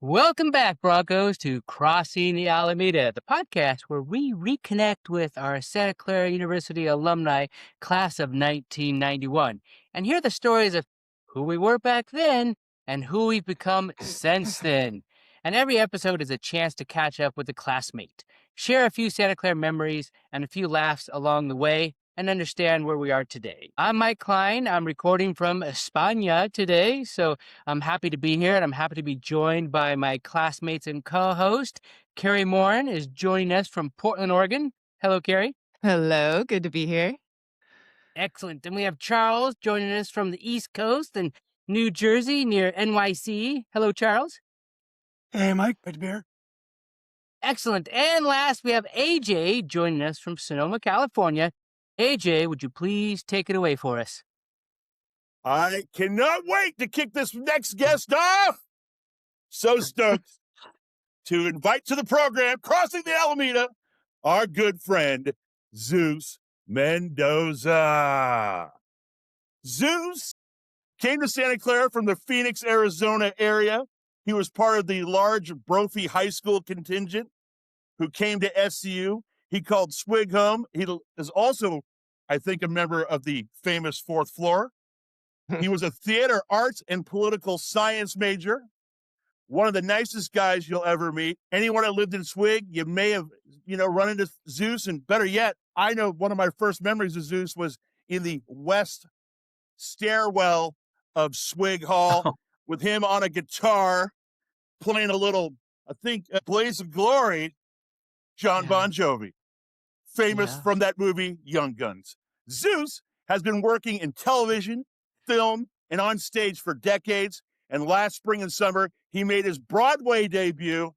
Welcome back, Broncos, to Crossing the Alameda, the podcast where we reconnect with our Santa Clara University alumni class of 1991 and hear the stories of who we were back then and who we've become since then. And every episode is a chance to catch up with a classmate, share a few Santa Clara memories and a few laughs along the way, and understand where we are today. I'm Mike Kline. I'm recording from España today, so I'm happy to be here, and I'm happy to be joined by my classmates and co-host. Kari Moran is joining us from Portland, Oregon. Hello, Kari. Hello, good to be here. Excellent. And we have Charles joining us from the East Coast in New Jersey near NYC. Hello, Charles. Hey, Mike, good to be here. Excellent. And last, we have AJ joining us from Sonoma, California. AJ, would you please take it away for us? I cannot wait to kick this next guest off. So stoked to invite to the program, Crossing the Alameda, our good friend, Zeus Mendoza. Zeus came to Santa Clara from the Phoenix, Arizona area. He was part of the large Brophy High School contingent who came to SCU. He called Swig home. He is also, I think, a member of the famous Fourth Floor. He was a theater arts and political science major. One of the nicest guys you'll ever meet. Anyone that lived in Swig, you may have, run into Zeus. And better yet, I know one of my first memories of Zeus was in the west stairwell of Swig Hall with him on a guitar playing a little, I think, Blaze of Glory, John Bon Jovi. Famous from that movie, Young Guns. Zeus has been working in television, film, and on stage for decades. And last spring and summer, he made his Broadway debut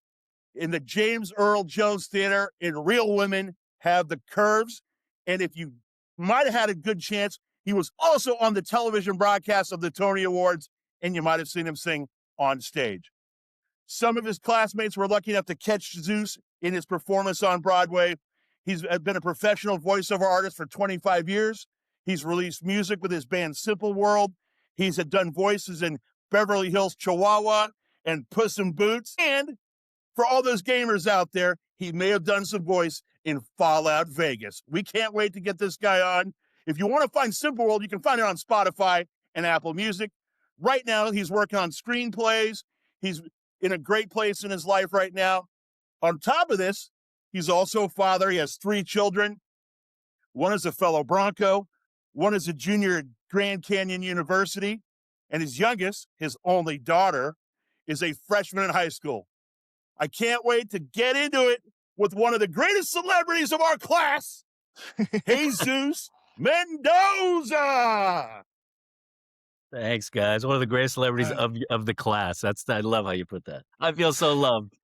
in the James Earl Jones Theater in Real Women Have the Curves. And if you might have had a good chance, he was also on the television broadcast of the Tony Awards, and you might have seen him sing on stage. Some of his classmates were lucky enough to catch Zeus in his performance on Broadway. He's been a professional voiceover artist for 25 years. He's released music with his band Simple World. He's done voices in Beverly Hills Chihuahua and Puss in Boots. And for all those gamers out there, he may have done some voice in Fallout Vegas. We can't wait to get this guy on. If you want to find Simple World, you can find it on Spotify and Apple Music. Right now, he's working on screenplays. He's in a great place in his life right now. On top of this, he's also a father. He has 3 children. One is a fellow Bronco. One is a junior at Grand Canyon University. And his youngest, his only daughter, is a freshman in high school. I can't wait to get into it with one of the greatest celebrities of our class, Zeus Mendoza. Thanks, guys. One of the greatest celebrities of the class. I love how you put that. I feel so loved.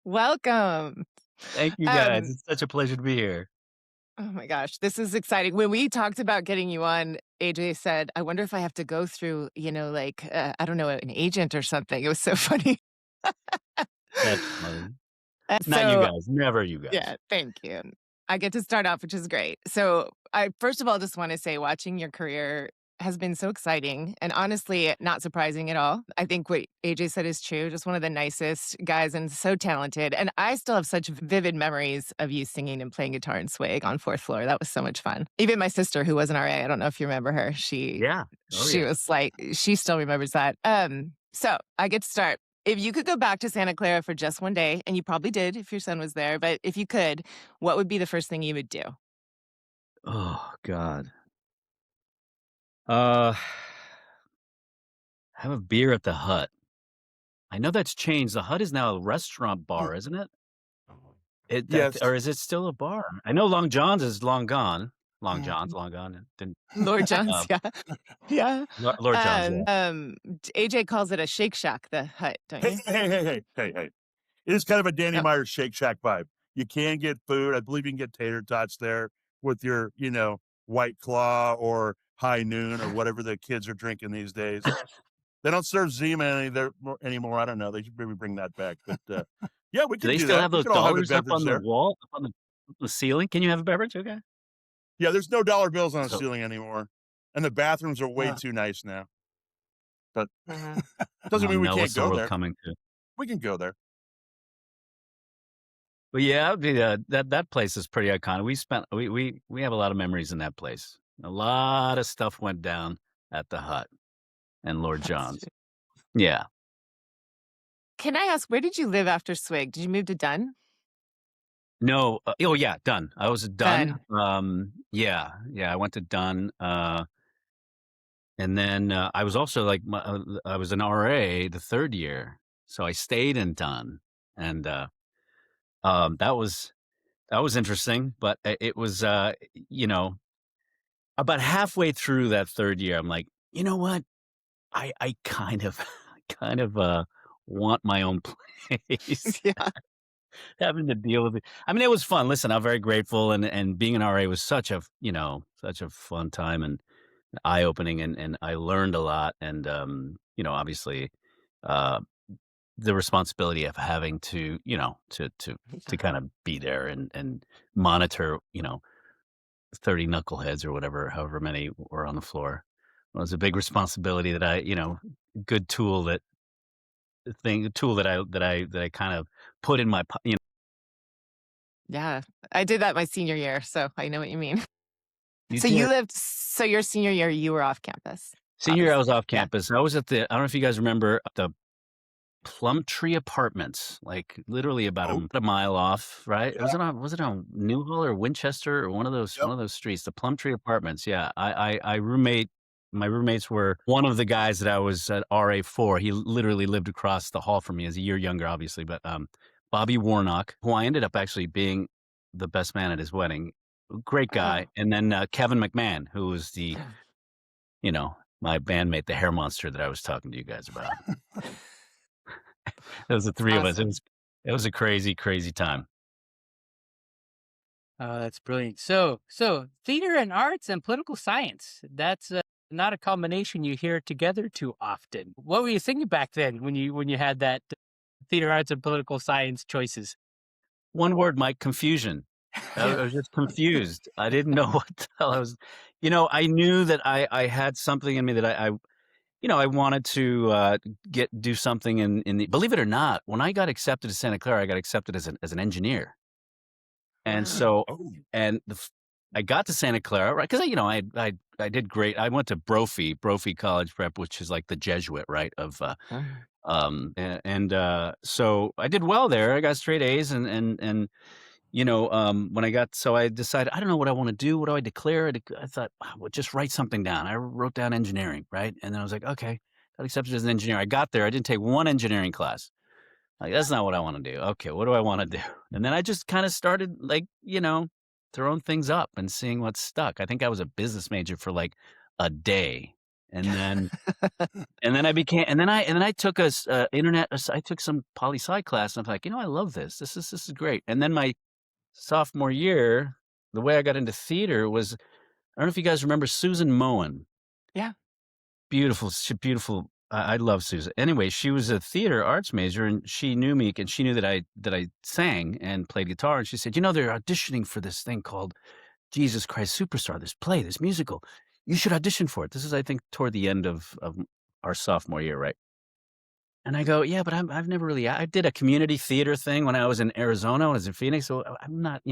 Welcome. Thank you, guys. It's such a pleasure to be here. Oh my gosh, this is exciting. When we talked about getting you on, AJ said, I wonder if I have to go through, I don't know, an agent or something. It was so funny. That's funny. So, not you guys. Never you guys. Yeah, thank you. I get to start off, which is great. So I, first of all, just want to say watching your career has been so exciting and honestly not surprising at all. I think what AJ said is true. Just one of the nicest guys and so talented. And I still have such vivid memories of you singing and playing guitar and swig on Fourth Floor. That was so much fun. Even my sister, who was an RA, I don't know if you remember her. She was like, she still remembers that. So I get to start. If you could go back to Santa Clara for just one day, and you probably did if your son was there, but if you could, what would be the first thing you would do? Oh, God. Have a beer at the Hut. I know that's changed. The Hut is now a restaurant bar, isn't it? Yes. Or is it still a bar? I know Long John's is long gone. Long John's long gone. Lord John's, yeah. Lord John's, yeah. AJ calls it a Shake Shack, the Hut, don't you? Hey. It is kind of a Danny Myers Shake Shack vibe. You can get food. I believe you can get tater tots there with your, White Claw or High Noon or whatever the kids are drinking these days. They don't serve Zima anymore. I don't know. They should maybe bring that back. But yeah, we Do could they do still that. have We those could all have a dollars up beverage on the there. wall, up on the ceiling? Can you have a beverage? Okay. Yeah, there's no dollar bills on the So- ceiling anymore. And the bathrooms are way Uh. too nice now. But Mhm. doesn't mean we no, can't what's the go world there. coming to? We can go there. But yeah, that place is pretty iconic. We have a lot of memories in that place. A lot of stuff went down at the Hut and Lord That's John's. true. Yeah. Can I ask, where did you live after Swig? Did you move to Dunn? No. Oh yeah, Dunn. I was at Dunn. Dunn. Yeah. I went to Dunn. And then I was also like I was an RA the third year, so I stayed in Dunn, and that was interesting. But it was about halfway through that third year, I'm like, you know what? I kind of want my own place. Yeah. Having to deal with it. I mean, it was fun. Listen, I'm very grateful, and being an RA was such a fun time and eye opening, and I learned a lot. And obviously, uh, the responsibility of having to to kind of be there and monitor 30 knuckleheads or whatever, however many were on the floor. It was a big responsibility that good tool that I kind of put in my Yeah. I did that my senior year, so I know what you mean. You So did. so your senior year, you were off campus. Senior year, I was obviously. off Yeah. campus. I was at I don't know if you guys remember the Plumtree Apartments, like literally about a mile off, right? Yeah. Was it on Newhall or Winchester or one of those streets? The Plumtree Apartments. Yeah, my roommates were one of the guys that I was at RA for. He literally lived across the hall from me. As a year younger, obviously, but Bobby Warnock, who I ended up actually being the best man at his wedding. Great guy. Oh. And then Kevin McMahon, who was my bandmate, the hair monster that I was talking to you guys about. It was the three of us. Awesome. It was a crazy, crazy time. Oh, that's brilliant. So theater and arts and political science. That's not a combination you hear together too often. What were you thinking back then when you had that theater, arts, and political science choices? One word, Mike: confusion. I was just confused. I didn't know what the hell I was. I knew that I had something in me that I wanted to do something in the. Believe it or not, when I got accepted to Santa Clara, I got accepted as an engineer, and so I got to Santa Clara, right? Because I did great. I went to Brophy College Prep, which is like the Jesuit, right? Of so I did well there. I got straight A's, and when I decided I don't know what I want to do. What do I declare? I thought, well, just write something down. I wrote down engineering, right? And then I was like, okay, got accepted as an engineer. I got there. I didn't take one engineering class. Like, that's not what I want to do. Okay, what do I want to do? And then I just kind of started throwing things up and seeing what stuck. I think I was a business major for like a day. And then I took I took some poli-sci class, and I'm like, I love this. This is great. And then my sophomore year, the way I got into theater was, I don't know if you guys remember Susan Moen. Yeah. Beautiful. I love Susan. Anyway, she was a theater arts major, and she knew me, and she knew that I sang and played guitar. And she said, they're auditioning for this thing called Jesus Christ Superstar, this play, this musical. You should audition for it. This is, I think, toward the end of our sophomore year, right? And I go, yeah, but I've never really. I did a community theater thing when I was in Arizona, when I was in Phoenix. So I'm not,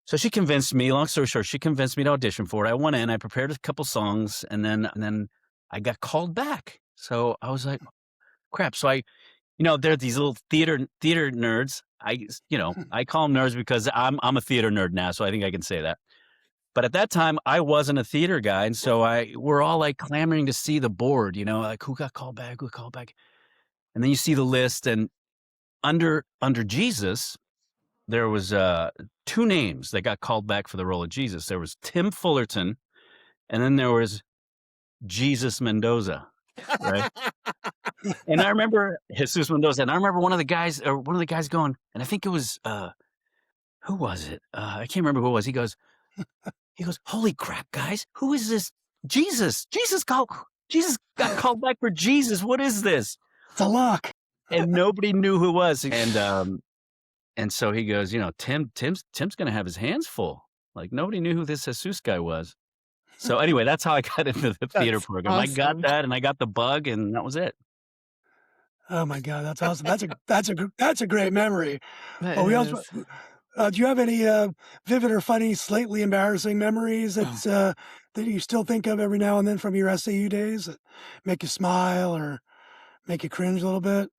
So she convinced me. Long story short, she convinced me to audition for it. I went in. I prepared a couple songs, and then I got called back. So I was like, crap. So there are these little theater nerds. I call them nerds because I'm a theater nerd now, so I think I can say that. But at that time, I wasn't a theater guy, and so we're all like clamoring to see the board. Like who got called back, and then you see the list, and under Jesus, there was two names that got called back for the role of Jesus. There was Tim Fullerton, and then there was Jesus Mendoza, right? And I remember Jesus Mendoza, and I remember one of the guys going, and I think it was who was it? I can't remember who it was. He goes, holy crap, guys, who is this Jesus got called back for Jesus. What is this? It's a lock. And nobody knew who it was. And so he goes, Tim's going to have his hands full. Like nobody knew who this Jesus guy was. So anyway, that's how I got into the theater That's program. I got awesome. that and I got the bug and that was it. Oh my God, that's awesome. That's a great memory. That Well, we also is. do you have any vivid or funny, slightly embarrassing memories that you still think of every now and then from your SAU days that make you smile or make you cringe a little bit?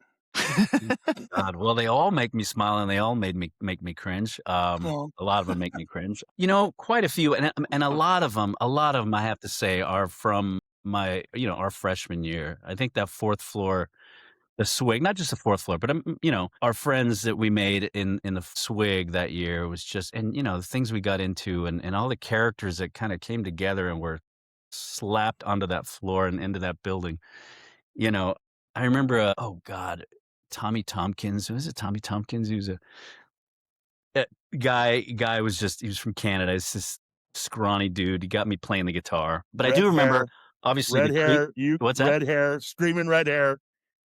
God, well, they all make me smile and they all make me cringe. Oh, A lot of them make me cringe. Quite a few, and a lot of them, I have to say, are from my, our freshman year. I think that fourth floor, the Swig, not just the fourth floor, but our friends that we made in the Swig that year was just, and the things we got into, and all the characters that kind of came together and were slapped onto that floor and into that building. I remember, oh God, Tommy Tompkins. Who is it? Tommy Tompkins. He was a guy was he was from Canada. He's this scrawny dude. He got me playing the guitar. But I do remember, obviously, red hair. What's that? Red hair, screaming red hair.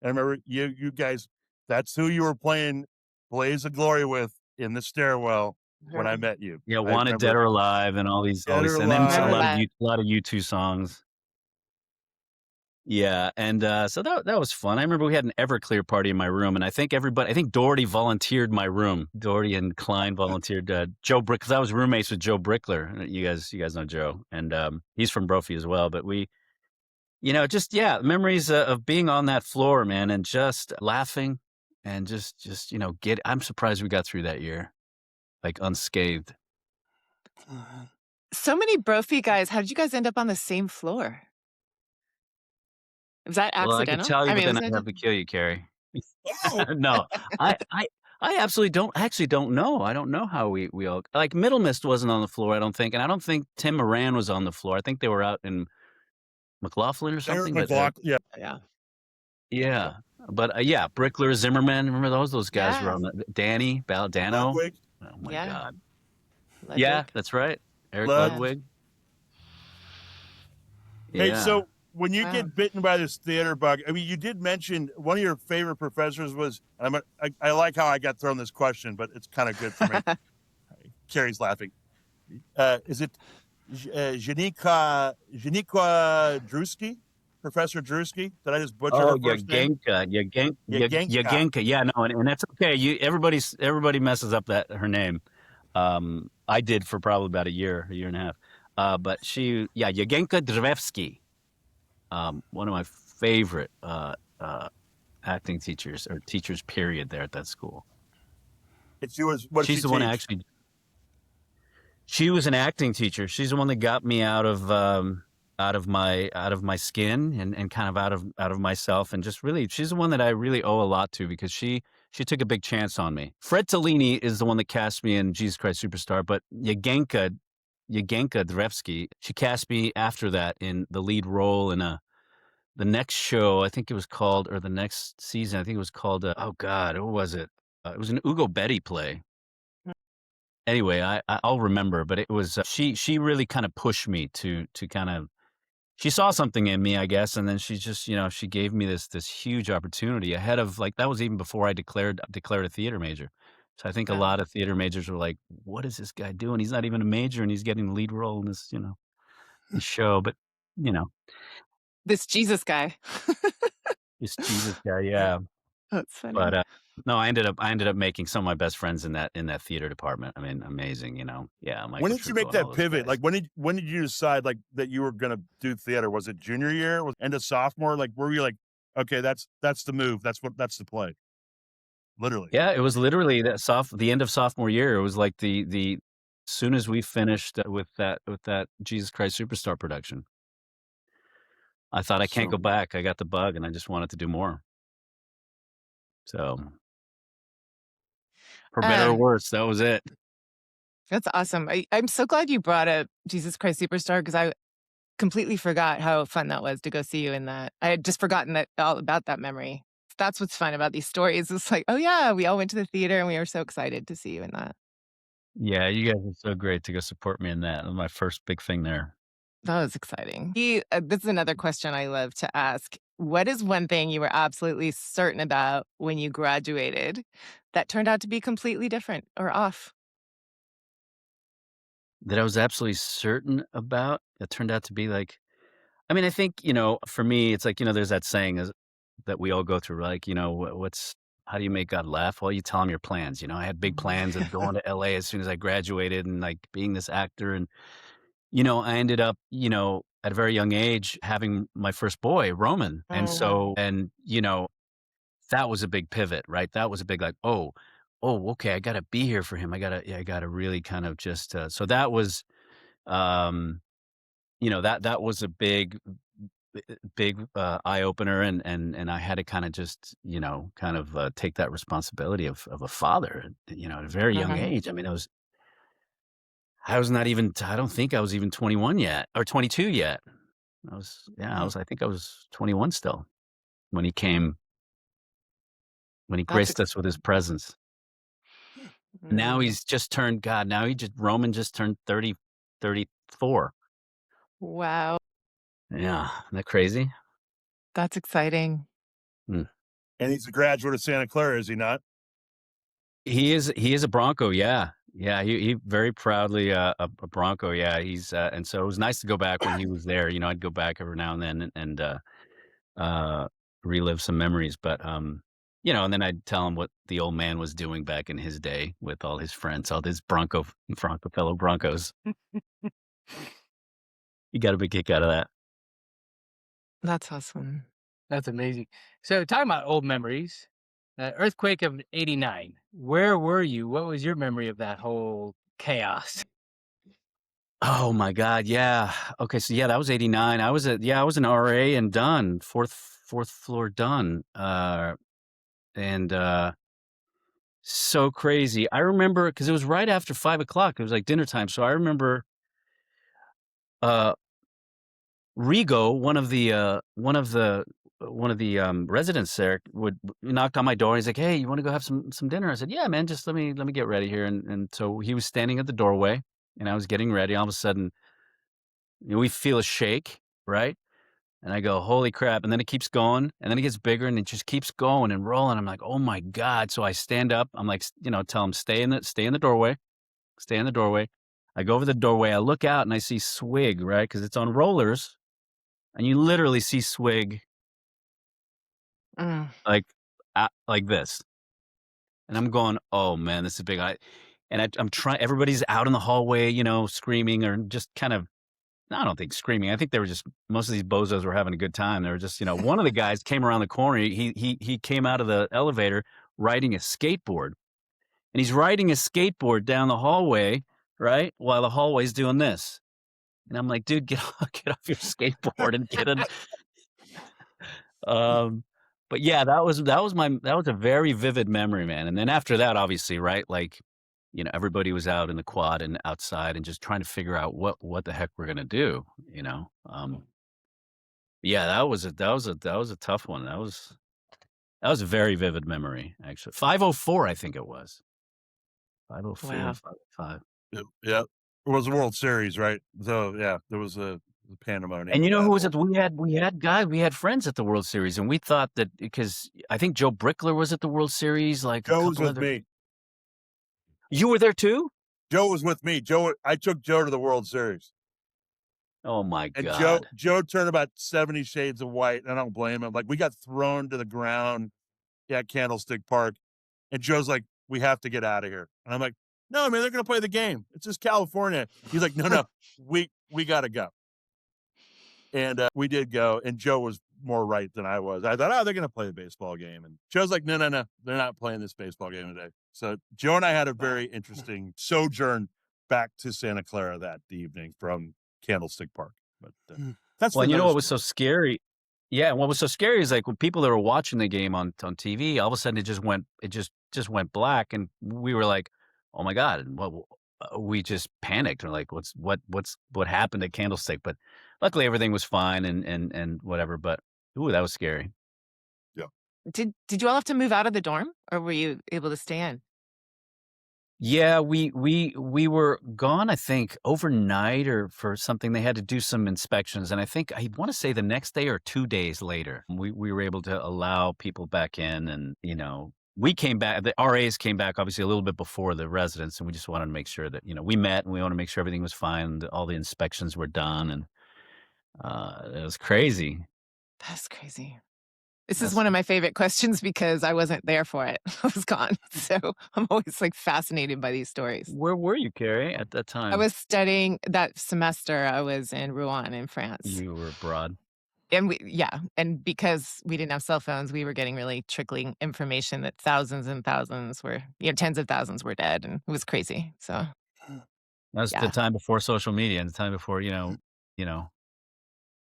I remember you guys. That's who you were playing "Blaze of Glory" with in the stairwell when I met you. Yeah, I Wanted, remember. Dead or Alive, and all these, Dead or and then a Alive. lot of U2 songs. Yeah, and so that was fun. I remember we had an Everclear party in my room, and I think Doherty volunteered my room. Doherty and Kline volunteered Joe Brick, because I was roommates with Joe Brickler. You guys know Joe, and he's from Brophy as well. But we, memories of being on that floor, man, and just laughing and just I'm surprised we got through that year like unscathed. So many Brophy guys. How did you guys end up on the same floor? Was that Well, I could accidental? tell you, but then was I'd it? have to kill you, Kari. oh, No, I absolutely don't know. I don't know how we all, like, Middle Mist wasn't on the floor, I don't think, and I don't think Tim Moran was on the floor. I think they were out in McLaughlin or something. But, Yeah. Yeah. But Brickler, Zimmerman, remember those guys were on the Danny Dano. Ludwig. Oh my Yeah. God. Ludwig. Yeah, that's right. Eric Lud- Ludwig. Hey, Yeah. so when you Wow. get bitten by this theater bug, I mean, you did mention one of your favorite professors was. I like how I got thrown this question, but it's kind of good for me. Kari's laughing. Is it Janika Drewski? Professor Drewski? Did I just butcher her first name? Yagenka. Yeah, no, and that's okay. Everybody messes up her name. I did for probably about a year and a half. But Yagenka Drevsky. One of my favorite acting teachers, or teachers period, there at that school. She's the one actually. She was an acting teacher. She's the one that got me out of my skin and kind of out of myself, and just really, she's the one that I really owe a lot to, because she took a big chance on me. Fred Tellini is the one that cast me in Jesus Christ Superstar, but Yagenka Drevsky, she cast me after that in the lead role in the next show. I think it was called, or the next season, I think it was called, oh God, what was it? It was an Ugo Betti play. Anyway, I'll remember, but it was, she really kind of pushed me to kind of, she saw something in me, I guess, and then she just, she gave me this huge opportunity ahead of, like, that was even before I declared a theater major. So I think a lot of theater majors were like, what is this guy doing? He's not even a major and he's getting the lead role in this, this show. But, This Jesus guy. this Jesus guy, yeah. That's funny. But no, I ended up making some of my best friends in that theater department. I mean, amazing, Yeah. When did you make that pivot? Like, when did you decide, like, that you were gonna do theater? Was it junior year? Was it end of sophomore? Like, were you like, okay, that's the move. That's the play. Literally. Yeah, it was literally the end of sophomore year. It was like the soon as we finished with that Jesus Christ Superstar production, I thought, I can't go back. I got the bug, and I just wanted to do more. So, for better or worse, that was it. That's awesome. I'm so glad you brought up Jesus Christ Superstar, because I completely forgot how fun that was to go see you in that. I had just forgotten all about that memory. That's what's fun about these stories. It's like, oh yeah, we all went to the theater and we were so excited to see you in that. Yeah, you guys are so great to go support me in that. It was my first big thing there. That was exciting. This is another question I love to ask. What is one thing you were absolutely certain about when you graduated that turned out to be completely different or off? That I was absolutely certain about, it turned out to be like I mean, I think, for me, it's like, there's that saying is that we all go through, like, what's how do you make God laugh? Well, you tell him your plans. I had big plans of going to LA as soon as I graduated and like being this actor. And, I ended up, at a very young age having my first boy, Roman. And Wow. that was a big pivot, right? That was a big like, oh, okay, I gotta be here for him. I gotta really kind of just so that was um, that was a big eye opener, and I had to kind of just kind of take that responsibility of a father, at a very young Mhm. age. I mean, I was not even I don't think I was even 21 yet or 22 yet. Mm. I think I was 21 still when he That's graced us with his presence. Now mm, he's just turned God. Now Roman just turned 34. wow. Yeah, isn't that crazy? That's exciting. Mm. And he's a graduate of Santa Clara, is he not? He is a Bronco, yeah. Yeah, he very proudly, a Bronco, yeah, and so it was nice to go back when he was there, I'd go back every now and then and uh, relive some memories, but, and then I'd tell him what the old man was doing back in his day with all his friends, all his Bronco fellow Broncos. He got a big kick out of that. That's awesome. That's amazing. So, talking about old memories, earthquake of '89. Where were you? What was your memory of that whole chaos? Oh my god, yeah. Okay, so yeah, that was '89. I was an RA and done, 4th floor done, and, so crazy. I remember because it was right after 5 o'clock. It was like dinner time, so I remember, uh, Rigo, one of the, residents there knocked on my door, he's like, "Hey, you wanna go have some dinner?" I said, "Yeah, man, just let me get ready here," and so he was standing at the doorway, and I was getting ready. All of a sudden, we feel a shake, right? And I go, "Holy crap," and then it keeps going, and then it gets bigger, and it just keeps going and rolling. I'm like, "Oh my god." So I stand up, I'm like, tell him, stay in the doorway, stay in the doorway." I go over the doorway, I look out, and I see Swig, right? Because it's on rollers, and you literally see Swig Mm. like, like this. And I'm going, "Oh, man, this is big." I'm trying everybody's out in the hallway, screaming or just kind of I don't think screaming. I think they were just most of these bozos were having a good time. They were just, one of the guys came around the corner. He came out of the elevator riding a skateboard, and he's riding a skateboard down the hallway, right? While the hallway's doing this. And I'm like, "Dude, get off, get off your skateboard and get in." Um, but yeah, that was a very vivid memory, man. And then after that, obviously, right? Like, everybody was out in the quad and outside and just trying to figure out what the heck we're gonna do, you know? Yeah, that was a tough one. That was a very vivid memory, actually. 504, I think it was. 504, Wow. 505. Yep. Yep. It was a World Series, right? So yeah, there was a pandemonium And you with know that who was whole. at we had friends at the World Series, and we thought that because I think Joe Brickler was at the World Series, like a Joe was couple with other me. You were there too? Joe was with me. I took Joe to the World Series, Oh my and Joe god. Joe turned about 70 shades of white, and I don't blame him. Like we got thrown to the ground at Candlestick Park, and Joe's like, "We have to get out of here," and I'm like, "No, man, they're gonna play the game. It's just California." He's like, "No, no, we gotta go." And we did go, and Joe was more right than I was. I thought, "Oh, they're going to play the baseball game," and Joe's like, "No, no, no, they're not playing this baseball game today." So Joe and I had a Wow. very interesting sojourn back to Santa Clara that evening from Candlestick Park. But Mm. that's Well, for and you know another what was so story. scary? Yeah, what was so scary is like when people that were watching the game on TV, all of a sudden it just went black, and we were like, "Oh my god!" And we just panicked. We're like, what happened at Candlestick?" But luckily everything was fine and whatever. But ooh, that was scary. Yeah. Did you all have to move out of the dorm or were you able to stay in? Yeah, we were gone, I think, overnight or for something. They had to do some inspections, and I want to say the next day or 2 days later, we were able to allow people back in, and we came back. The RAs came back obviously a little bit before the residents, and we just wanted to make sure that we met, and we want to make sure everything was fine, that all the inspections were done, and it was crazy. That's crazy. This is That's one of my favorite questions because I wasn't there for it. I was gone. So I'm always like fascinated by these stories. Where were you, Carrie, at that time? I was studying that semester. I was in Rouen in France. You were abroad. And because we didn't have cell phones, we were getting really trickling information that thousands and thousands were, tens of thousands were dead, and it was crazy. So That was the yeah, time before social media and the time before, yeah,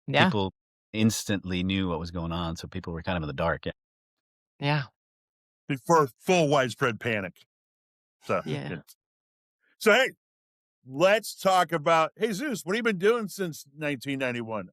people instantly knew what was going on, so people were kind of in the dark. Yeah. yeah, before full widespread panic. So, yeah. So, hey, let's talk about, hey, Zeus, what have you been doing since 1991?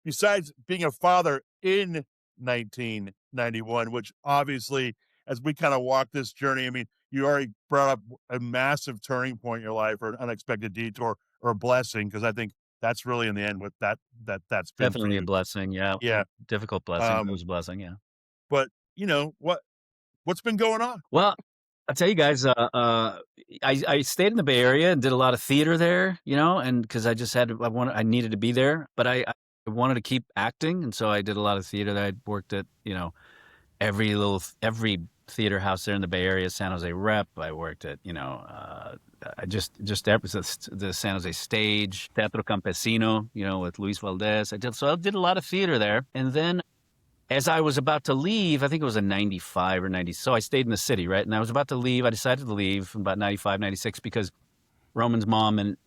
Besides being a father in 1991, which obviously, as we kind of walk this journey, I mean, you already brought up a massive turning point in your life or an unexpected detour or a blessing, because I think that's really in the end what that's been for Definitely a you. blessing, yeah. Yeah. Difficult blessing, but it was a blessing, yeah. But what's been going on? Well, I'll tell you guys, I stayed in the Bay Area and did a lot of theater there, and because I needed to be there, but I wanted to keep acting, and so I did a lot of theater. I worked at, every theater house there in the Bay Area, San Jose Rep. I worked at, I just the San Jose Stage, Teatro Campesino, with Luis Valdez. I did a lot of theater there, and then as I was about to leave, I think it was in 95 or 90. So I stayed in the city, right? And I was about to leave. I decided to leave in about 95, 96 because Roman's mom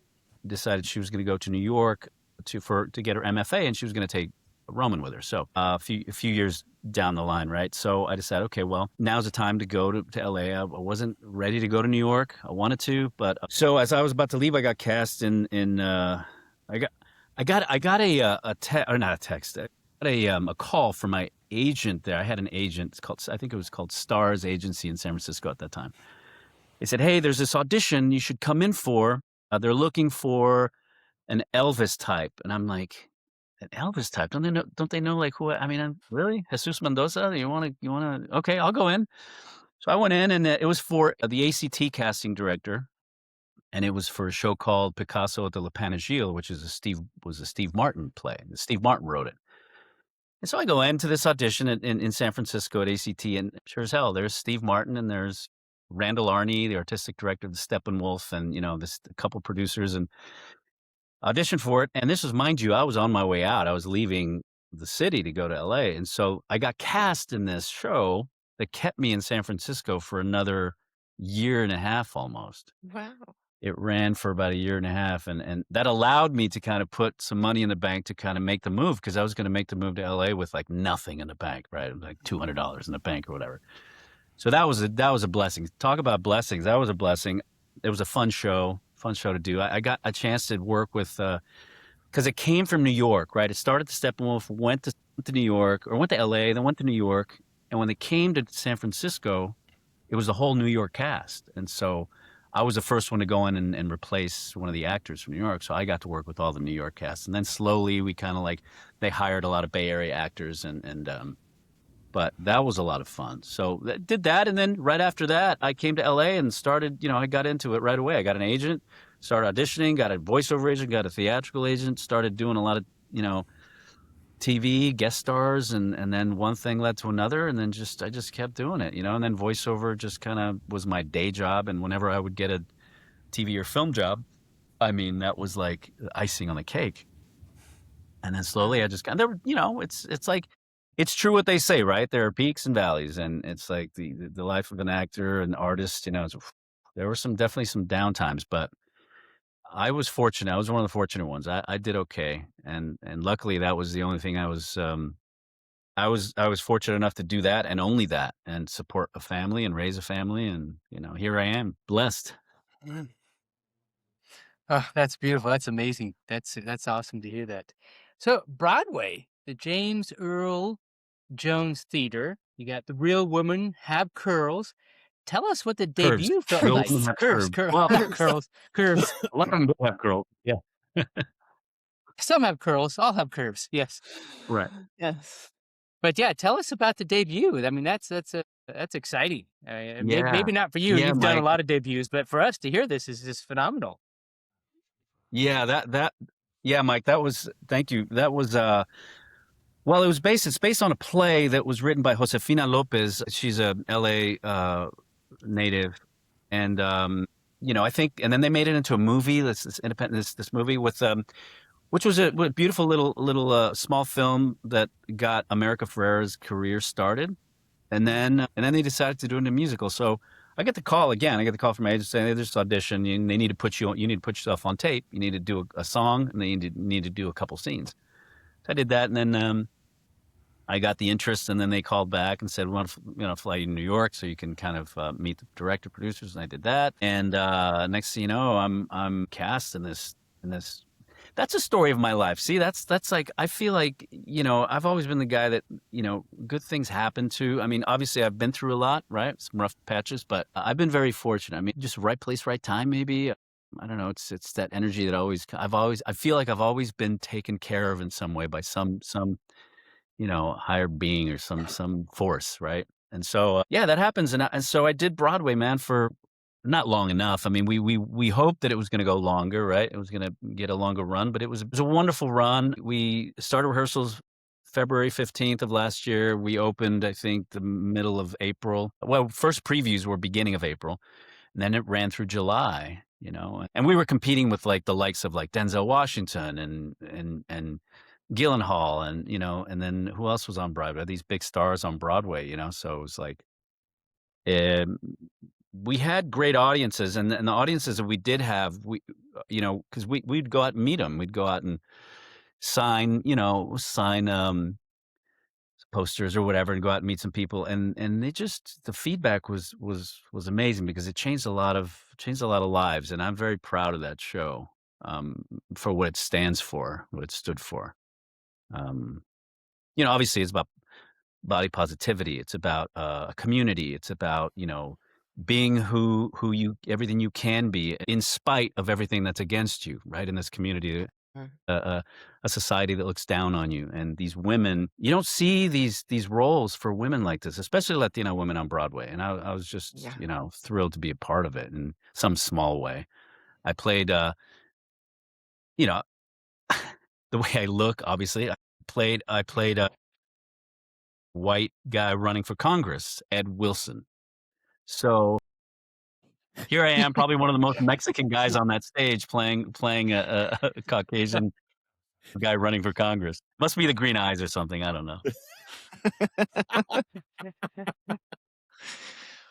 decided she was going to go to New York to get her MFA, and she was going to take Roman with her. So a few years down the line, right? So I decided, okay, well, now's the time to go to LA. I wasn't ready to go to New York. I wanted to, but so as I was about to leave, I got cast in I got a text. I got a call from my agent there. I had an agent I think it was called Stars Agency in San Francisco at that time. They said, "Hey, there's this audition you should come in for. They're looking for an Elvis type." And I'm like, "An Elvis type? Don't they know like who? I mean, really? Jesus Mendoza? You want to? Okay, I'll go in." So I went in, and it was for the ACT casting director, and it was for a show called Picasso de la Panagile, which is a Steve Martin play. Steve Martin wrote it. And so I go into this audition in San Francisco at ACT, and sure as hell, there's Steve Martin and there's Randall Arney, the artistic director of the Steppenwolf, and this a couple producers, and auditioned for it. And this was, mind you, I was on my way out. I was leaving the city to go to LA, and so I got cast in this show that kept me in San Francisco for another year and a half almost. Wow. It ran for about a year and a half, and that allowed me to kind of put some money in the bank to kind of make the move, because I was going to make the move to LA with like nothing in the bank, right? Like $200 in the bank or whatever. So that was a blessing. Talk about blessings. That was a blessing. It was a fun show to do. I got a chance to work with, because it came from New York, right? It started at Steppenwolf, went to New York, or went to LA, then went to New York. And when they came to San Francisco, it was the whole New York cast. And so I was the first one to go in and replace one of the actors from New York. So I got to work with all the New York cast. And then slowly we kind of they hired a lot of Bay Area actors, but that was a lot of fun. So did that. And then right after that, I came to LA and started, I got into it right away. I got an agent, started auditioning, got a voiceover agent, got a theatrical agent, started doing a lot of, TV guest stars, and then one thing led to another, and then I just kept doing it, and then voiceover just kind of was my day job. And whenever I would get a TV or film job, I mean, that was like icing on the cake. And then slowly I just got there. It's like, it's true what they say, right? There are peaks and valleys, and it's like the life of an actor, an artist. There were definitely some downtimes, but I was fortunate. I was one of the fortunate ones. I did okay, and luckily that was the only thing I was. I was fortunate enough to do that, and only that, and support a family and raise a family, and here I am, blessed. Amen. Oh, that's beautiful. That's amazing. That's awesome to hear that. So Broadway, the James Earl Jones Theater. You got The Real Women Have Curls. tell us what the Curves. debut felt Real like. women have Curves, curves. Well, curls, curves. a lot of them have curls. Yeah. Some have curls. All have curves. Yes. Right. Yes. But yeah, tell us about the debut. I mean, that's exciting. Yeah. Maybe not for you. Yeah, You've done a Mike. lot of debuts, but for us to hear this is just phenomenal. Yeah, yeah, Mike, thank you. That was well, it's based on a play that was written by Josefina Lopez. She's a LA native. And I think, and then they made it into a movie, this independent this movie with which was a beautiful little small film that got America Ferrera's career started. And then they decided to do it in a musical. So I get the call again. I get the call from my agent saying, "Hey, there's this audition. They need to put you need to put yourself on tape. You need to do a song, and they need to do a couple scenes." So I did that, and then I got the interest, and then they called back and said, "We want to fly you to New York so you can kind of meet the director, producers." And I did that, and next thing you know, I'm cast in this. That's a story of my life. See, that's like, I feel like, I've always been the guy that, good things happen to. I mean, obviously I've been through a lot, right? Some rough patches, but I've been very fortunate. I mean, just right place, right time, maybe. I don't know. It's that energy that I feel like I've always been taken care of in some way by some higher being or some force, right? And so, yeah, that happens. And so I did Broadway, man, for not long enough. I mean, we hoped that it was going to go longer, right? It was going to get a longer run, but it was a wonderful run. We started rehearsals February 15th of last year. We opened, I think, the middle of April. Well, first previews were beginning of April, and then it ran through July, and we were competing with like the likes of like Denzel Washington and Gyllenhaal and then who else was on Broadway? These big stars on Broadway, so it was like, we had great audiences, and the audiences that we did have, because we'd go out and meet them. We'd go out and sign posters or whatever, and go out and meet some people, and the feedback was amazing because it changed a lot of lives, and I'm very proud of that show, for what it stands for, what it stood for. Obviously it's about body positivity. It's about a community. It's about, being who you, everything you can be in spite of everything that's against you, right? In this community, a society that looks down on you. And these women, you don't see these roles for women like this, especially Latino women on Broadway. And I was just, thrilled to be a part of it in some small way. I played, the way I look, obviously, I played a white guy running for Congress, Ed Wilson. So here I am, probably one of the most Mexican guys on that stage, playing a Caucasian guy running for Congress. Must be the green eyes or something. I don't know.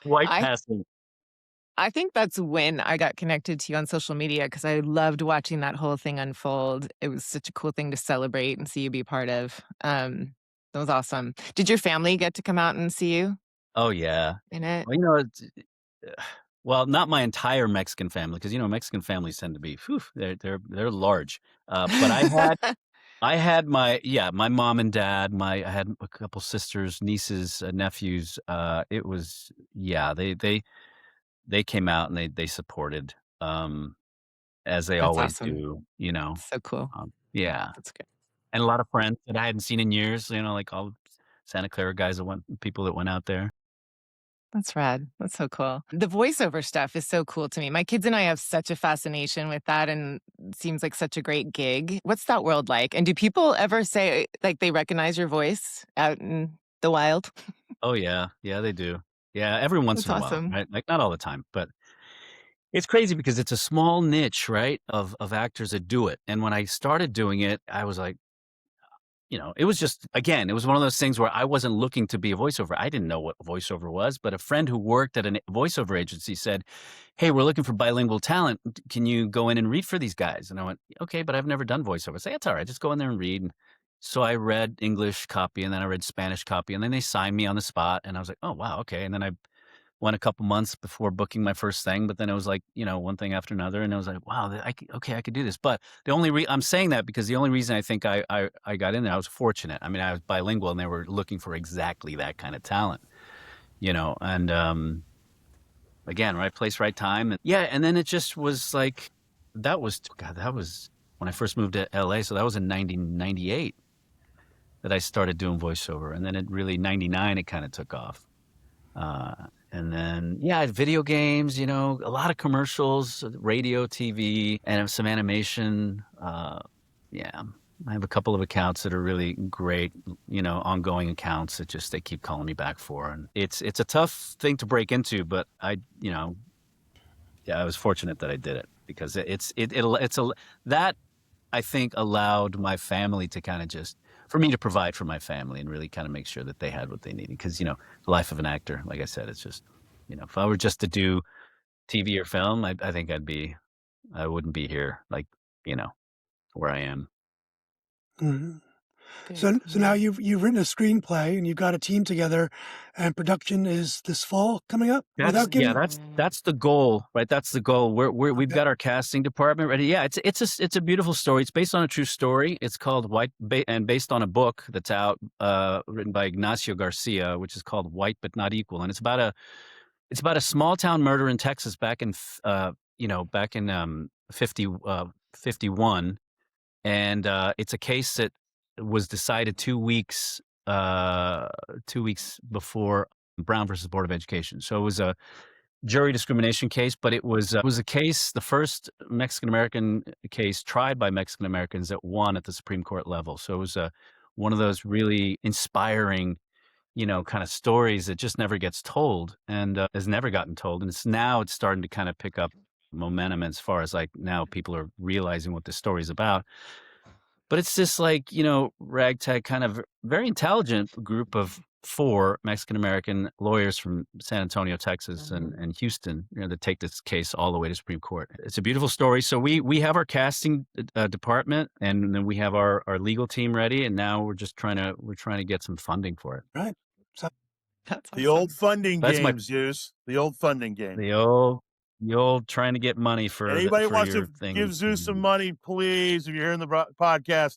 White passing. I think that's when I got connected to you on social media, because I loved watching that whole thing unfold. It was such a cool thing to celebrate and see you be part of. That was awesome. Did your family get to come out and see you Oh yeah. in it? Well, well, not my entire Mexican family, because Mexican families tend to be, they're large. But I had my mom and dad. I had a couple sisters, nieces, nephews. It was, they came out and they supported, as they That's always awesome. do. So cool. Yeah, That's good. and a lot of friends that I hadn't seen in years. Like all Santa Clara guys people that went out there. That's rad. That's so cool. The voiceover stuff is so cool to me. My kids and I have such a fascination with that, and it seems like such a great gig. What's that world like? And do people ever say like they recognize your voice out in the wild? Oh yeah, they do. Yeah, every once That's in a while, awesome. right? Like not all the time, but it's crazy because it's a small niche, right, of actors that do it. And when I started doing it, I was like, it was just, again, it was one of those things where I wasn't looking to be a voiceover. I didn't know what voiceover was, but a friend who worked at a voiceover agency said, "Hey, we're looking for bilingual talent. Can you go in and read for these guys?" And I went, "Okay, but I've never done voiceover." I said, "It's all right. Just go in there and read." And so I read English copy, and then I read Spanish copy, and then they signed me on the spot. And I was like, "Oh, wow. Okay." And then I went a couple months before booking my first thing, but then it was like, one thing after another. And I was like, wow, I could do this. But the only I'm saying that because the only reason I think I got in there, I was fortunate. I mean, I was bilingual and they were looking for exactly that kind of talent, and again, right place, right time. And yeah, and then it just was like, that was when I first moved to LA. So that was in 1998 that I started doing voiceover. And then it really, 99, it kind of took off. And then, yeah, video games, a lot of commercials, radio, TV, and some animation. Yeah, I have a couple of accounts that are really great, ongoing accounts that just they keep calling me back for. And it's a tough thing to break into, but I was fortunate that I did it because that I think allowed my family to kind of for me to provide for my family and really kind of make sure that they had what they needed. Because, the life of an actor, like I said, it's just, if I were just to do TV or film, I think I wouldn't be here, like, where I am. Mhm. Very So now cool. you've written a screenplay and you've got a team together, and production is this fall coming up. Without giving, That's the goal, right? That's the goal. We've okay, got our casting department ready. Yeah, it's a beautiful story. It's based on a true story. It's called and based on a book that's out, written by Ignacio Garcia, which is called White but Not Equal, and it's about a small town murder in Texas back in 51, and it's a case that was decided 2 weeks before Brown versus Board of Education. So it was a jury discrimination case, but it was a case, the first Mexican American case tried by Mexican Americans that won at the Supreme Court level. So it was one of those really inspiring, kind of stories that just never gets told and has never gotten told. And it's starting to kind of pick up momentum as far as like now people are realizing what this story is about. But it's this like, ragtag kind of very intelligent group of 4 Mexican American lawyers from San Antonio, Texas, and Houston, that take this case all the way to Supreme Court. It's a beautiful story. So we have our casting department, and then we have our legal team ready, and now we're trying to get some funding for it. right? So That's The old awesome. funding That's my game, Zeus. The old funding game. the old trying to get money for Anybody wants your to thing. give Zeus some money, please, if you're hearing the podcast,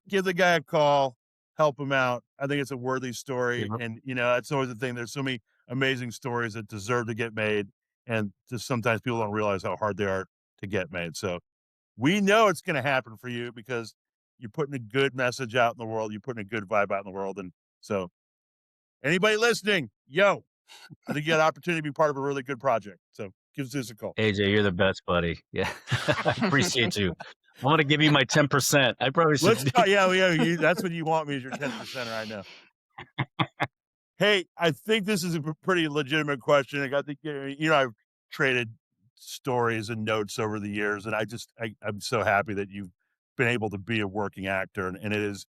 give the guy a call, help him out. I think it's a worthy story. Yep. And, that's always the thing. There's so many amazing stories that deserve to get made. And just sometimes people don't realize how hard they are to get made. So we know it's going to happen for you because you're putting a good message out in the world. You're putting a good vibe out in the world. And so anybody listening, I think you got an opportunity to be part of a really good project. So give Zeus a call. AJ, you're the best, buddy. Yeah, I appreciate you. I'm gonna give you my 10%. I probably should. That's what you want me as your 10%er. I know. Hey, I think this is a pretty legitimate question. I've traded stories and notes over the years, and I'm so happy that you've been able to be a working actor, and it is.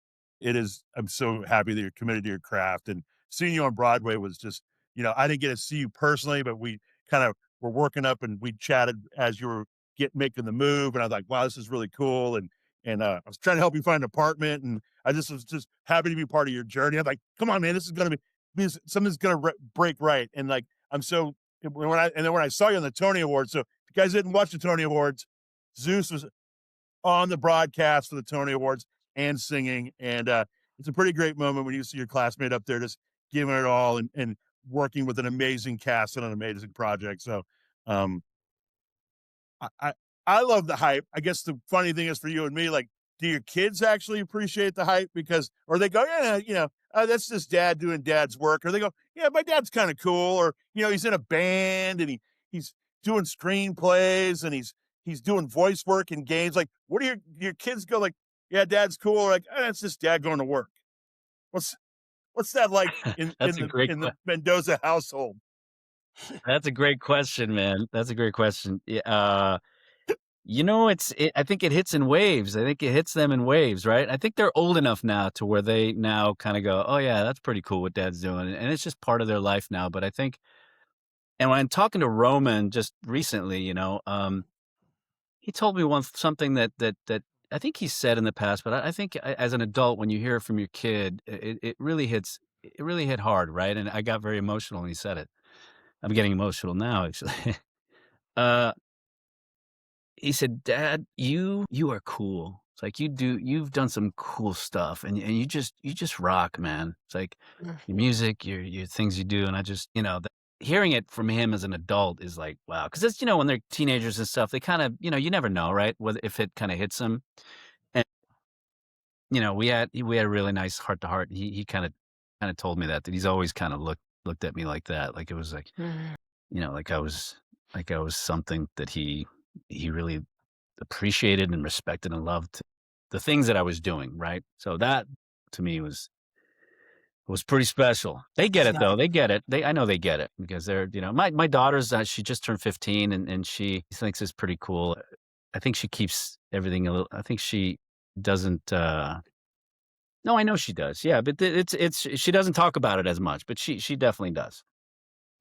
I'm so happy that you're committed to your craft. And seeing you on Broadway was just, I didn't get to see you personally, but we kind of were working up, and we chatted as you were making the move, and I was like, wow, this is really cool. And I was trying to help you find an apartment, and I was just happy to be part of your journey. I'm like, come on, man, this is gonna be because something's gonna break right. And like, I'm so when I saw you on the Tony Awards. So if you guys didn't watch the Tony Awards, Zeus was on the broadcast for the Tony Awards and singing. And it's a pretty great moment when you see your classmate up there just giving it all and working with an amazing cast on an amazing project. So um, I I love the hype. I guess the funny thing is for you and me, like, do your kids actually appreciate the hype? Or they go, yeah, that's just dad doing dad's work. Or they go, yeah, my dad's kind of cool. Or, he's in a band and he's doing screenplays and he's doing voice work in games. Like, what do your kids go like, yeah, dad's cool. Or like, that's just dad going to work. What's that like in That's a great. the Mendoza household? That's a great question, man. That's a great question. Yeah, I think it hits in waves. I think it hits them in waves, right? I think they're old enough now to where they now kind of go, oh yeah, that's pretty cool what dad's doing. And it's just part of their life now. But I think, and when I'm talking to Roman just recently, he told me something that I think he said in the past, but I think as an adult, when you hear it from your kid, it really hit hard, right? And I got very emotional when he said it. I'm getting emotional now, actually. He said, "Dad, you are cool. It's like you've done some cool stuff, and you just rock, man. It's like your music, your things you do, and I just, hearing it from him as an adult is like, wow. Because it's, when they're teenagers and stuff, they kind of, you never know, right? Whether if it kind of hits them. And we had a really nice heart to heart. He kind of told me that he's always kind of looked at me like that, like it was like, like I was something that he really appreciated and respected and loved the things that I was doing, right? So that to me was pretty special. They get it though. They get it. I know they get it because they're, my daughter's, she just turned 15 and she thinks it's pretty cool. I think she keeps everything I think she doesn't, no, I know she does. Yeah. But she doesn't talk about it as much, but she definitely does.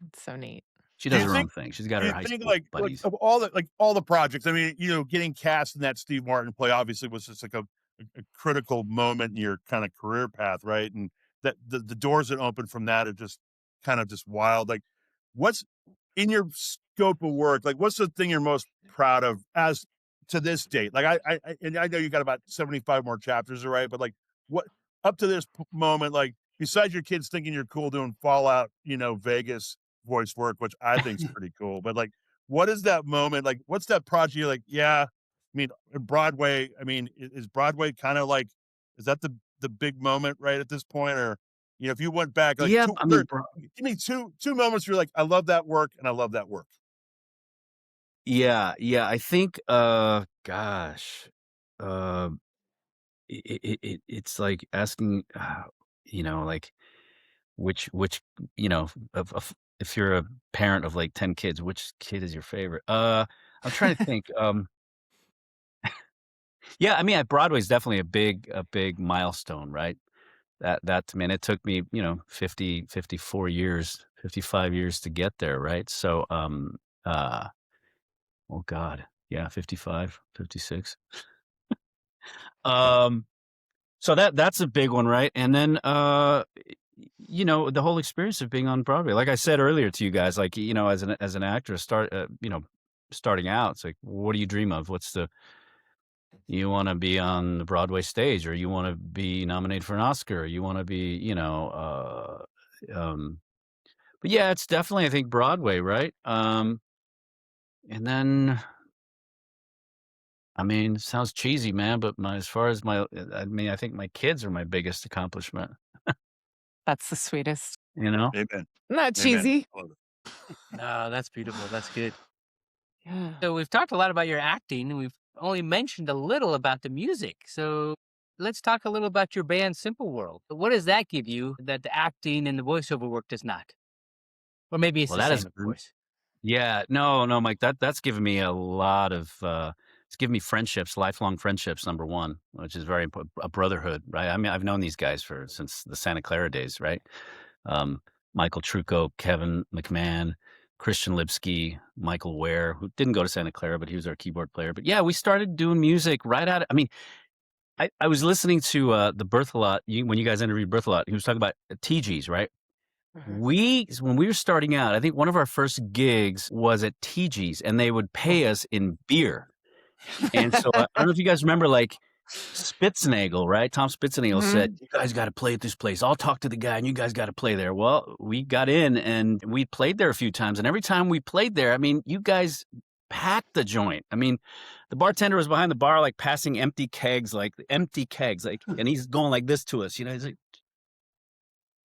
It's so neat. She Do does you her own think- thing. She's got Do her you high think school buddies. of all the projects? I mean, getting cast in that Steve Martin play obviously was just like a critical moment in your kind of career path, right? And that the doors that open from that are just kind of just wild. Like, what's in your scope of work? Like, what's the thing you're most proud of as to this date? Like, and I know you got about 75 more chapters to write, but like, what up to this moment? Like, besides your kids thinking you're cool doing Fallout, Vegas voice work, which I think is pretty cool. But like, what is that moment? Like, what's that project you're like, yeah, I mean, Broadway, I mean, is Broadway kind of like, is that the big moment right at this point? Or, if you went back, like, Yeah, I mean, give me two moments where you're like, I love that work and I love that work. yeah, I think, gosh, uh, it's like asking, like which, of if you're a parent of like 10 kids, which kid is your favorite? I'm trying to think. Yeah, I mean, at Broadway is definitely a big milestone, right? That to me, and it took me, 54 years, 55 years to get there, right? So, uh, oh God, yeah, 55, 56. Um, so that's a big one, right? And then, the whole experience of being on Broadway. Like I said earlier to you guys, like, as an actor, starting out, it's like, what do you dream of? You want to be on the Broadway stage, or you want to be nominated for an Oscar, or you want to be, but yeah, it's definitely, I think, Broadway, right? And then, I mean, it sounds cheesy, man, but as far as I think my kids are my biggest accomplishment, That's the sweetest. Amen. Not cheesy. Oh, that's beautiful. That's good. Yeah. So we've talked a lot about your acting, and we've only mentioned a little about the music. So let's talk a little about your band, Simple World. What does that give you that the acting and the voiceover work does not? Or maybe it's Well, the that same, is, of course. yeah, no, Mike, that's given me a lot of, it's given me friendships, lifelong friendships, number one, which is very important, a brotherhood, right? I mean, I've known these guys since the Santa Clara days, right? Michael Trucco, Kevin McMahon, Christian Lipsky, Michael Ware, who didn't go to Santa Clara, but he was our keyboard player. But yeah, we started doing music right out. I mean, I was listening to the Berthelot when you guys interviewed Berthelot. He was talking about TGs, right? Mhm. When we were starting out, I think one of our first gigs was at TG's, and they would pay us in beer. And so I don't know if you guys remember, like Spitznagel, right? Tom Spitznagel said, "You guys got to play at this place. I'll talk to the guy, and you guys got to play there." Well, we got in, and we played there a few times. And every time we played there, I mean, you guys packed the joint. I mean, the bartender was behind the bar, like passing empty kegs, and he's going like this to us. He's like,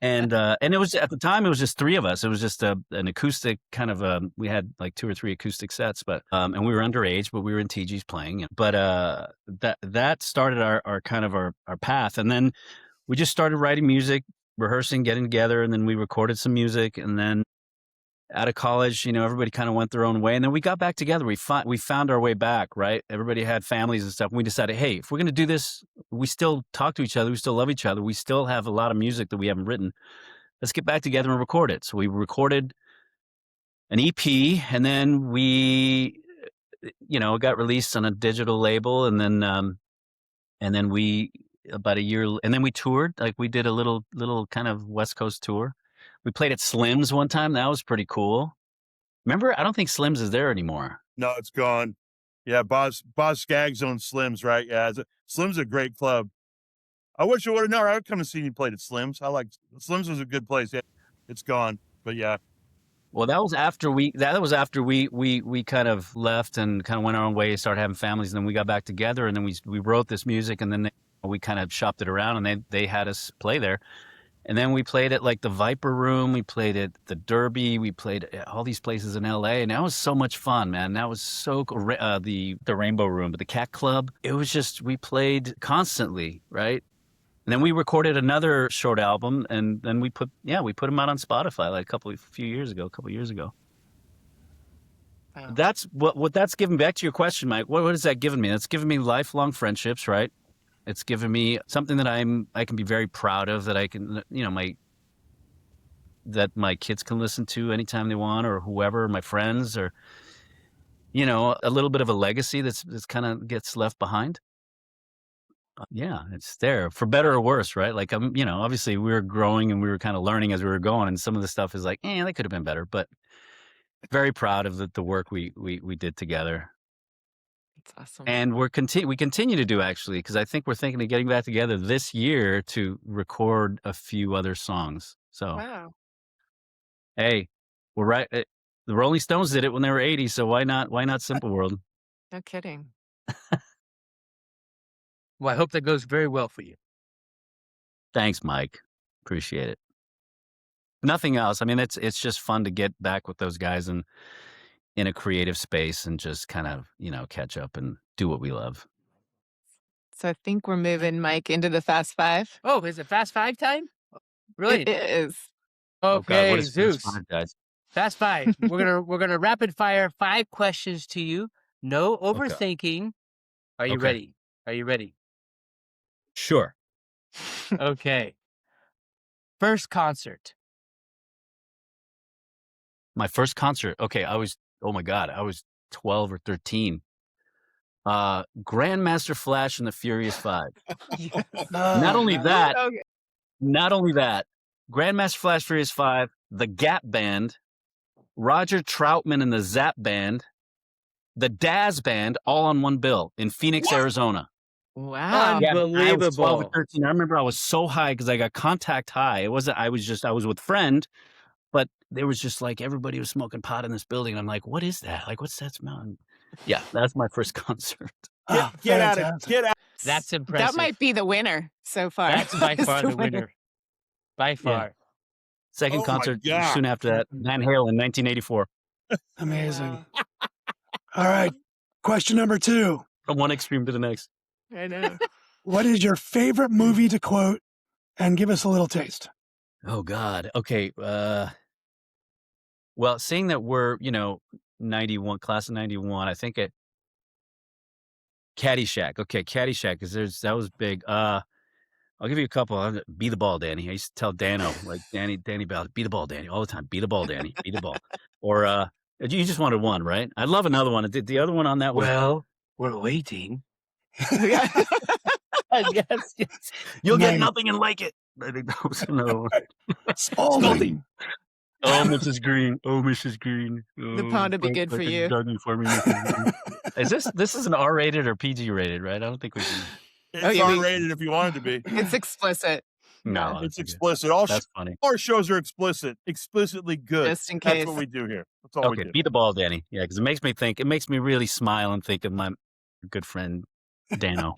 and it was at the time it was just three of us. It was just an acoustic kind of we had like 2 or 3 acoustic sets, but and we were underage, but we were in TG's playing. But that started our kind of our path, and then we just started writing music, rehearsing, getting together, and then we recorded some music, and then out of college, everybody kind of went their own way, and then we got back together. We found our way back, right? Everybody had families and stuff, and we decided, hey, if we're going to do this, we still talk to each other, we still love each other, we still have a lot of music that we haven't written. Let's get back together and record it. So we recorded an EP, and then we, got released on a digital label, and then we about a year, and then we toured. Like we did a little kind of West Coast tour. We played at Slim's one time. That was pretty cool. Remember? I don't think Slim's is there anymore. No, it's gone. Yeah, Boz Skaggs owns Slim's, right? Yeah, Slim's a great club. I wish I would have known. I would come and see you played at Slim's. Slim's was a good place. Yeah, it's gone, but yeah. Well, that was after we kind of left and kind of went our own way, started having families, and then we got back together, and then we wrote this music, and then we kind of shopped it around, and they had us play there. And then we played at like the Viper Room, we played at the Derby, we played at all these places in LA, and that was so much fun, man. That was so cool. The Rainbow Room, but the Cat Club. It was just, we played constantly, right? And then we recorded another short album, and then we put them out on Spotify like a couple years ago. Wow. That's what that's given. Back to your question, Mike. What has that given me? That's given me lifelong friendships, right? It's given me something that I can be very proud of, that I can, that my kids can listen to anytime they want, or whoever, my friends, or, a little bit of a legacy that's kind of gets left behind. Yeah, it's there for better or worse, right? Like, obviously we were growing and we were kind of learning as we were going, and some of the stuff is like, that could have been better, but very proud of the work we did together. That's awesome. And we continue to do, actually, because I think we're thinking of getting back together this year to record a few other songs. So, Wow. hey, we're right. The Rolling Stones did it when they were 80, so why not Simple World? No kidding. Well, I hope that goes very well for you. Thanks, Mike. Appreciate it. Nothing else. I mean, it's just fun to get back with those guys and in a creative space and just kind of, catch up and do what we love. So I think we're moving Mike into the Fast Five. Oh, is it Fast Five time? Brilliant. It is. Oh, God, Okay, what is Zeus. Fast Five, guys? Fast Five. We're gonna rapid fire 5 questions to you. No overthinking. Are you Okay. ready? Are you ready? Sure. Okay. First concert. My first concert. Okay, I was 12 or 13. Grandmaster Flash and the Furious Five. Not only that, Okay. Grandmaster Flash, Furious Five, the Gap Band, Roger Troutman and the Zap Band, the Daz Band, all on one bill in Phoenix, Arizona. Wow. Yeah, I was 12 or Unbelievable. 13. I remember I was so high because I got contact high. I was with friend, but there was just like everybody was smoking pot in this building. And I'm like, what is that? Like, what's that smell? And yeah, that's my first concert. Get out of fantastic. get out. That's impressive. That might be the winner so far. That's by Is far the winner. By far. Second Oh my concert God. soon after that, Van Halen in 1984. Amazing. All right. Question number 2. From one extreme to the next. I know. What is your favorite movie to quote, and give us a little taste? Oh God. Okay. Well, seeing that we're 91, class of 91, I think it. Caddyshack. Okay, Caddyshack, because that was big. I'll give you a couple. Be the ball, Danny. I used to tell Dano, like Danny Bell, be the ball, Danny, all the time. Be the ball, Danny. Be the ball. Or you just wanted one, right? I'd love another one. The other one on that was. Well, we're waiting. yes. You'll Nice. get nothing and like it. I think that was another one. Spalding. Oh, Mrs. Green. Oh, Mrs. Green. The pound would be good for you. For me, Mrs. Green. This is an R-rated or PG-rated, right? I don't think we can. It's you mean- R-rated if you want it to be. It's explicit. No, It's that's okay. explicit. All That's funny. our shows are explicitly good. Just in That's case. what we do here. That's all we Okay, do. be the ball, Danny. Yeah, because it makes me really smile and think of my good friend Dano.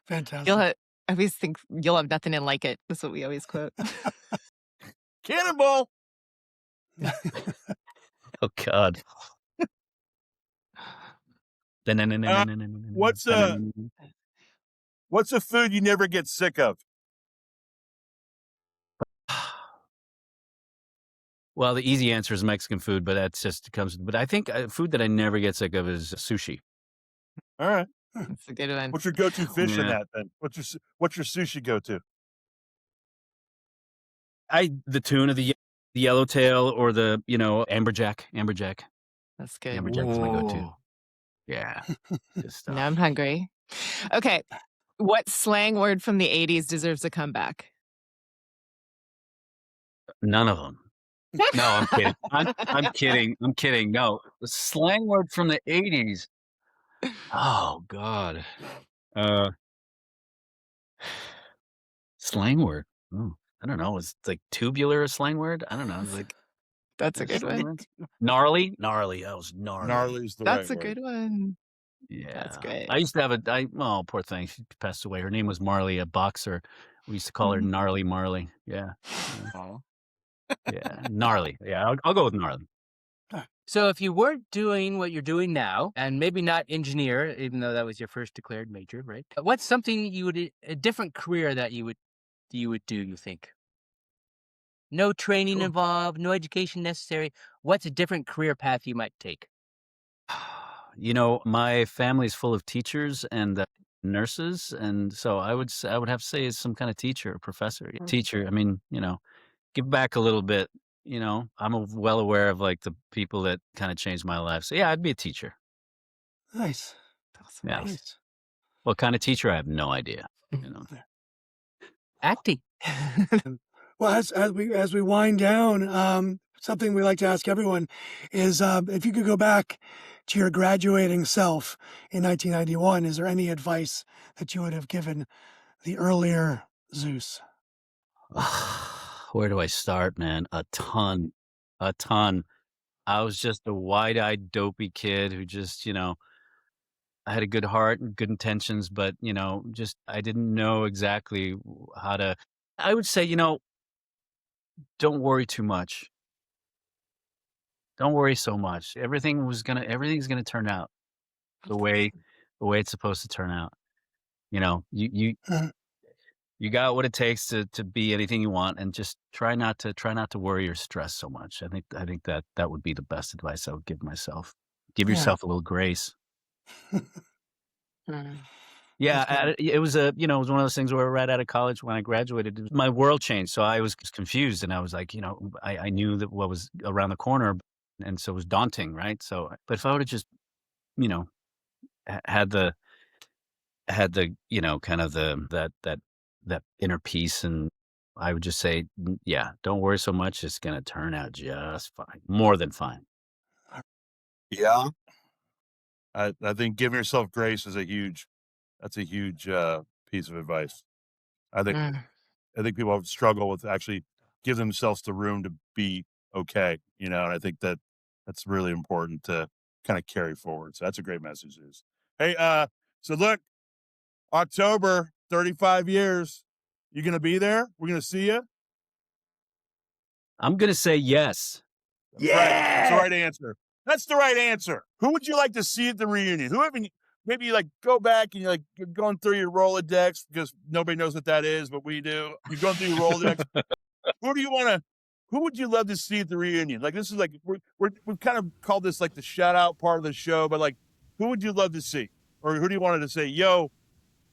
Fantastic. I always think you'll have nothing and like it. That's what we always quote. Cannonball. Oh God. What's a food you never get sick of? Well, the easy answer is Mexican food, but that's just comes. But I think food that I never get sick of is sushi. All right. That's a good one. What's your go-to fish in Yeah. that then? What's your sushi go-to? The tuna, the yellowtail, or the amberjack. Amberjack. That's good. Amberjack is my go-to. Whoa. Yeah, good stuff. Now I'm hungry. Okay. What slang word from the 80s deserves a comeback? None of them. No, I'm kidding. I'm kidding. I'm kidding. No, the slang word from the 80s. Oh God. Slang word. Oh, I don't know. It's like tubular a slang word. I don't know. It's like That's a good one. Gnarly. That was gnarly. Gnarly's the That's right a word. good one. Yeah. That's great. I used to have oh, poor thing. She passed away. Her name was Marley, a boxer. We used to call her Gnarly Marley. Yeah. Aw. Yeah. Gnarly. Yeah. I'll go with gnarly. So if you weren't doing what you're doing now, and maybe not engineer, even though that was your first declared major, right? What's something a different career that you would do, you think? No training involved, no education necessary. What's a different career path you might take? You know, my family's full of teachers and nurses, and so I would have to say is some kind of teacher, professor, teacher. I mean, give back a little bit. I'm well aware of like the people that kind of changed my life. So yeah, I'd be a teacher. Nice. Yeah. Nice. What kind of teacher? I have no idea. Acting. Well, as we wind down, something we like to ask everyone is if you could go back to your graduating self in 1991, is there any advice that you would have given the earlier Zeus? Where do I start, man? A ton. I was just a wide-eyed, dopey kid who just, I had a good heart and good intentions, but, just I didn't know exactly how to. I would say, don't worry too much. Don't worry so much. Everything's gonna turn out the way it's supposed to turn out. You Uh, you got what it takes to be anything you want, and just try not to worry or stress so much. I think that would be the best advice I would give myself. Give Yeah. yourself a little grace. Mm. Yeah, it was it was one of those things where right out of college when I graduated, my world changed. So I was confused, and I was like, I knew that what was around the corner, and so it was daunting, right? So, but if I would have just, had the kind of that inner peace, and I would just say, yeah, don't worry so much. It's gonna turn out just fine, more than fine. Yeah. I think giving yourself grace is that's a huge piece of advice. I think Mm. I think people struggle with actually give themselves the room to be okay, and I think that's really important to kind of carry forward. So that's a great message. Is hey, so look, October, 35 years. You gonna be there? We're gonna see you. I'm gonna say yes. That's the right answer. That's the right answer. Who would you like to see at the reunion? Maybe you like go back and you're going through your Rolodex because nobody knows what that is, but we do. You're going through your Rolodex. Who would you love to see at the reunion? Like, this is like, we've kind of called this like the shout out part of the show, but like, who would you love to see? Or who do you want to say, yo,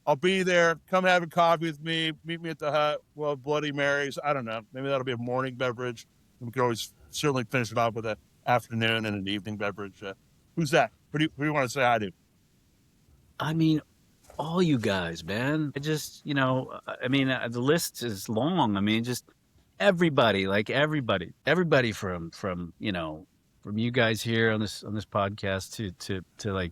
I'll be there. Come have a coffee with me. Meet me at the Hut. Well, Bloody Marys. I don't know. Maybe that'll be a morning beverage. We could always certainly finish it off with an afternoon and an evening beverage. Who's that? Who do you want to say hi to? I mean, all you guys, man. I just, the list is long. I mean, just everybody from you guys here on this podcast to like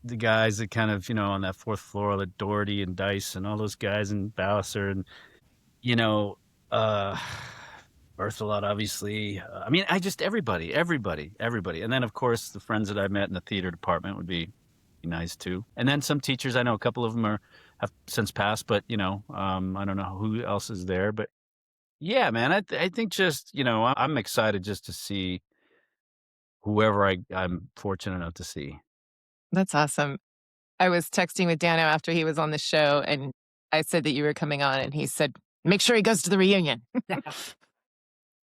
the guys that kind of, on that fourth floor, like Doherty and Dice and all those guys and Bowser and, Berthelot, obviously. I mean, everybody. And then, of course, the friends that I met in the theater department would be nice too. And then some teachers, I know a couple of them have since passed, but, I don't know who else is there. But yeah, man, I think just, I'm excited just to see whoever I'm fortunate enough to see. That's awesome. I was texting with Dano after he was on the show, and I said that you were coming on, and he said, make sure he goes to the reunion.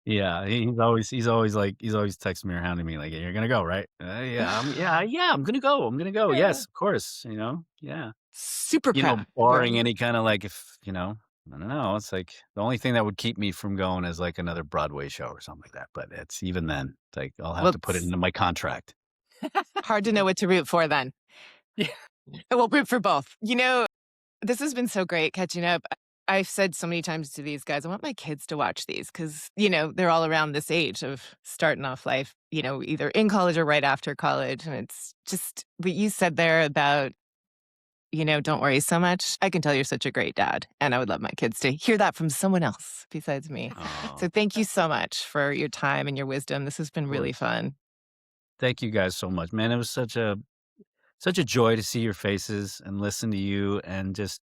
Yeah, he's always texting me or hounding me like, "You're gonna go, right?" I'm gonna go. I'm gonna go. Yes, of course. Yeah. Super proud. Barring any kind of like, if I don't know. It's like the only thing that would keep me from going is like another Broadway show or something like that. But it's even then, it's like I'll have to put it into my contract. Hard to know what to root for then. Yeah. We'll root for both. This has been so great catching up. I've said so many times to these guys, I want my kids to watch these because, they're all around this age of starting off life, either in college or right after college. And it's just what you said there about don't worry so much. I can tell you're such a great dad. And I would love my kids to hear that from someone else besides me. Oh, So thank you so much for your time and your wisdom. This has been of really course. fun. Thank you guys so much, man. It was such a joy to see your faces and listen to you and just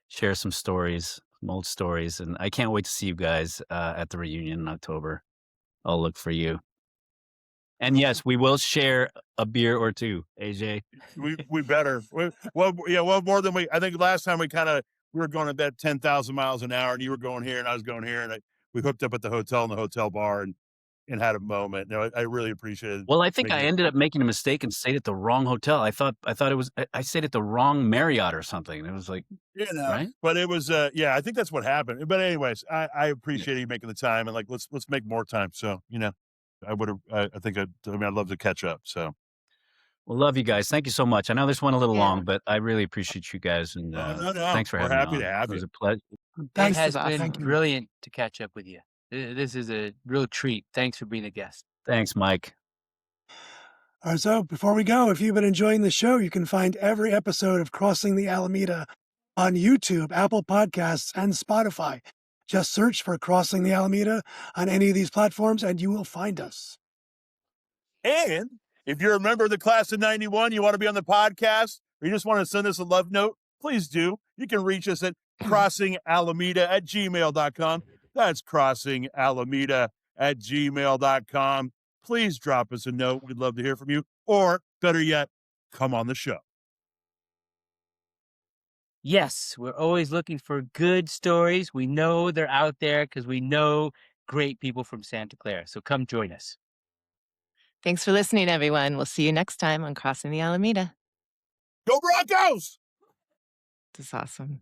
share some stories, some old stories. And I can't wait to see you guys at the reunion in October. I'll look for you. And yes, we will share a beer or two, AJ. We better. Well, more than I think last time we were going at that 10,000 miles an hour, and you were going here, and I was going here, and we hooked up at the hotel in the hotel bar and had a moment. No, I really appreciated. Well, I think I making- ended up making a mistake and stayed at the wrong hotel. I thought it was I stayed at the wrong Marriott or something. It was like, right? But it was I think that's what happened. But anyways, I appreciate you making the time, and like let's make more time. So I would have. I'd love to catch up. So. Well, love you guys. Thank you so much. I know this went a little Yeah. long, but I really appreciate you guys. And No. thanks for We're having me happy on. to have It was you. a pleasure. It Thanks. has This is been awesome. brilliant to catch up with you. This is a real treat. Thanks for being a guest. Thanks, Mike. All right, so before we go, if you've been enjoying the show, you can find every episode of Crossing the Alameda on YouTube, Apple Podcasts, and Spotify. Just search for Crossing the Alameda on any of these platforms and you will find us. And if you're a member of the class of 91, you want to be on the podcast, or you just want to send us a love note, please do. You can reach us at crossingalameda@gmail.com. That's crossingalameda@gmail.com. Please drop us a note. We'd love to hear from you. Or better yet, come on the show. Yes, we're always looking for good stories. We know they're out there because we know great people from Santa Clara. So come join us. Thanks for listening, everyone. We'll see you next time on Crossing the Alameda. Go Broncos! This is awesome.